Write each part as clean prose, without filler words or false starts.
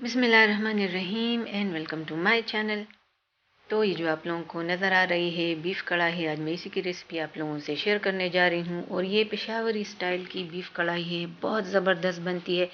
बिस्मिल्लाहिर्रहमानिर्रहीम and welcome to my channel. तो ये जो आप लोगों को नज़र आ रही है बीफ कढ़ाई, आज मैं इसी की रेसिपी आप लोगों से शेयर करने जा रही हूँ। और ये पेशावरी स्टाइल की बीफ कढ़ाई है, बहुत ज़बरदस्त बनती है।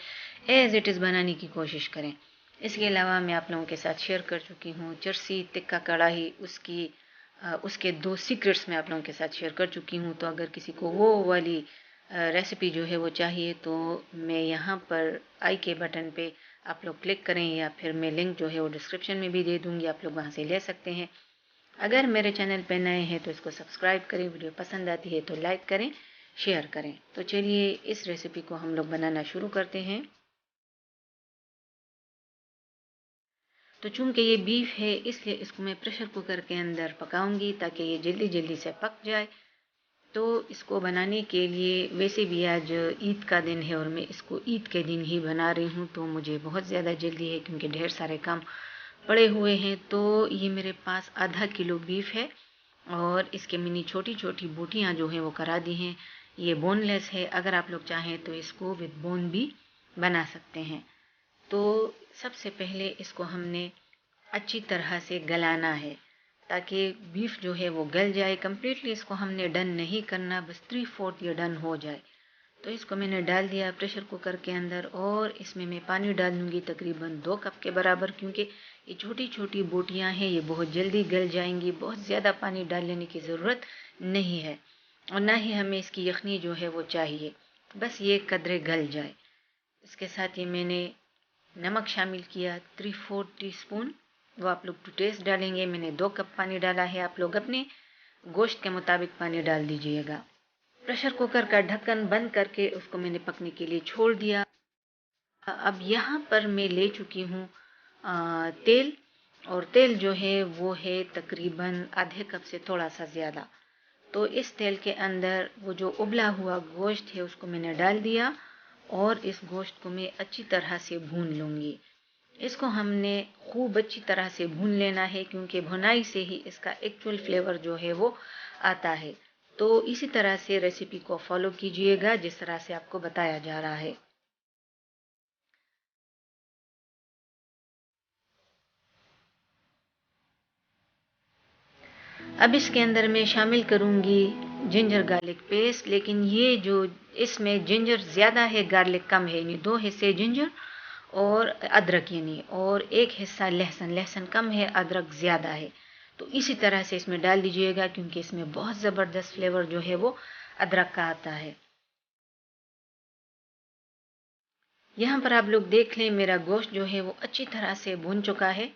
एज़ इट इज़ बनाने की कोशिश करें। इसके अलावा मैं आप लोगों के साथ शेयर कर चुकी हूँ चरसी टिक्का कढ़ाई, उसके 2 सीक्रेट्स मैं आप लोगों के साथ शेयर कर चुकी हूँ। तो अगर किसी को वो वाली रेसिपी जो है वो चाहिए तो मैं यहाँ पर आई के बटन पे आप लोग क्लिक करें, या फिर मैं लिंक जो है वो डिस्क्रिप्शन में भी दे दूँगी, आप लोग वहाँ से ले सकते हैं। अगर मेरे चैनल पे नए हैं तो इसको सब्सक्राइब करें, वीडियो पसंद आती है तो लाइक करें, शेयर करें। तो चलिए इस रेसिपी को हम लोग बनाना शुरू करते हैं। तो चूँकि ये बीफ है इसलिए इसको मैं प्रेशर कुकर के अंदर पकाऊंगी ताकि ये जल्दी जल्दी से पक जाए। तो इसको बनाने के लिए, वैसे भी आज ईद का दिन है और मैं इसको ईद के दिन ही बना रही हूँ, तो मुझे बहुत ज़्यादा जल्दी है क्योंकि ढेर सारे काम पड़े हुए हैं। तो ये मेरे पास आधा किलो बीफ है और इसके मैंने छोटी छोटी बोटियाँ जो हैं वो करा दी हैं। ये बोनलेस है, अगर आप लोग चाहें तो इसको विद बोन भी बना सकते हैं। तो सबसे पहले इसको हमने अच्छी तरह से गलाना है ताकि बीफ जो है वो गल जाए। कम्प्लीटली इसको हमने डन नहीं करना, बस 3/4 ये डन हो जाए। तो इसको मैंने डाल दिया प्रेशर कुकर के अंदर और इसमें मैं पानी डाल दूँगी तकरीबन 2 कप के बराबर, क्योंकि ये छोटी छोटी बोटियाँ हैं, ये बहुत जल्दी गल जाएंगी। बहुत ज़्यादा पानी डाल लेने की ज़रूरत नहीं है और ना ही हमें इसकी यखनी जो है वो चाहिए, बस ये कदरे गल जाए। इसके साथ ही मैंने नमक शामिल किया 3/4 टीस्पून, वो आप लोग टू टेस्ट डालेंगे। मैंने 2 कप पानी डाला है, आप लोग अपने गोश्त के मुताबिक पानी डाल दीजिएगा। प्रेशर कुकर का ढक्कन बंद करके उसको मैंने पकने के लिए छोड़ दिया। अब यहाँ पर मैं ले चुकी हूँ तेल, और तेल जो है वो है तकरीबन आधे कप से थोड़ा सा ज़्यादा। तो इस तेल के अंदर वो जो उबला हुआ गोश्त है उसको मैंने डाल दिया और इस गोश्त को मैं अच्छी तरह से भून लूँगी। इसको हमने खूब अच्छी तरह से भून लेना है क्योंकि भुनाई से ही इसका एक्चुअल फ्लेवर जो है वो आता है। तो इसी तरह से रेसिपी को फॉलो कीजिएगा जिस तरह से आपको बताया जा रहा है। अब इसके अंदर मैं शामिल करूंगी जिंजर गार्लिक पेस्ट, लेकिन ये जो इसमें जिंजर ज़्यादा है गार्लिक कम है, यानी 2 हिस्से जिंजर और अदरक, यानी और 1 हिस्सा लहसुन। लहसुन कम है, अदरक ज़्यादा है। तो इसी तरह से इसमें डाल दीजिएगा क्योंकि इसमें बहुत ज़बरदस्त फ्लेवर जो है वो अदरक का आता है। यहाँ पर आप लोग देख लें मेरा गोश्त जो है वो अच्छी तरह से भून चुका है।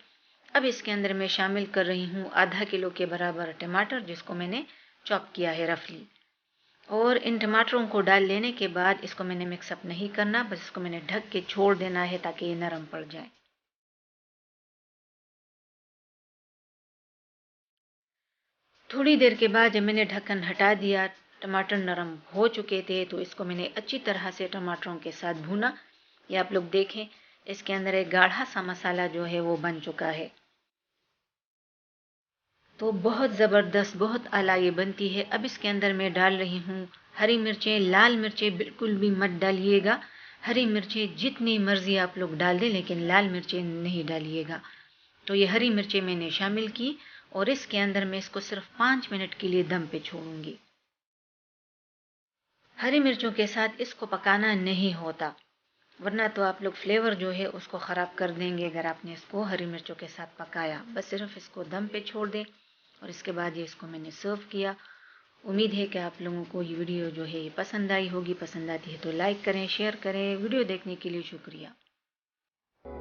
अब इसके अंदर मैं शामिल कर रही हूँ आधा किलो के बराबर टमाटर, जिसको मैंने चॉप किया है रफली। और इन टमाटरों को डाल लेने के बाद इसको मैंने मिक्सअप नहीं करना, बस इसको मैंने ढक के छोड़ देना है ताकि ये नरम पड़ जाए। थोड़ी देर के बाद जब मैंने ढक्कन हटा दिया, टमाटर नरम हो चुके थे, तो इसको मैंने अच्छी तरह से टमाटरों के साथ भूना। ये आप लोग देखें, इसके अंदर एक गाढ़ा सा मसाला जो है वो बन चुका है। तो बहुत ज़बरदस्त, बहुत आला ये बनती है। अब इसके अंदर मैं डाल रही हूँ हरी मिर्चें। लाल मिर्चें बिल्कुल भी मत डालिएगा, हरी मिर्चें जितनी मर्जी आप लोग डाल दें, लेकिन लाल मिर्चें नहीं डालिएगा। तो ये हरी मिर्चें मैंने शामिल की और इसके अंदर मैं इसको सिर्फ 5 मिनट के लिए दम पे छोड़ूंगी। हरी मिर्चों के साथ इसको पकाना नहीं होता, वरना तो आप लोग फ्लेवर जो है उसको ख़राब कर देंगे अगर आपने इसको हरी मिर्चों के साथ पकाया। बस सिर्फ इसको दम पे छोड़ दें और इसके बाद ये इसको मैंने सर्व किया। उम्मीद है कि आप लोगों को ये वीडियो जो है ये पसंद आई होगी। पसंद आती है तो लाइक करें, शेयर करें। वीडियो देखने के लिए शुक्रिया।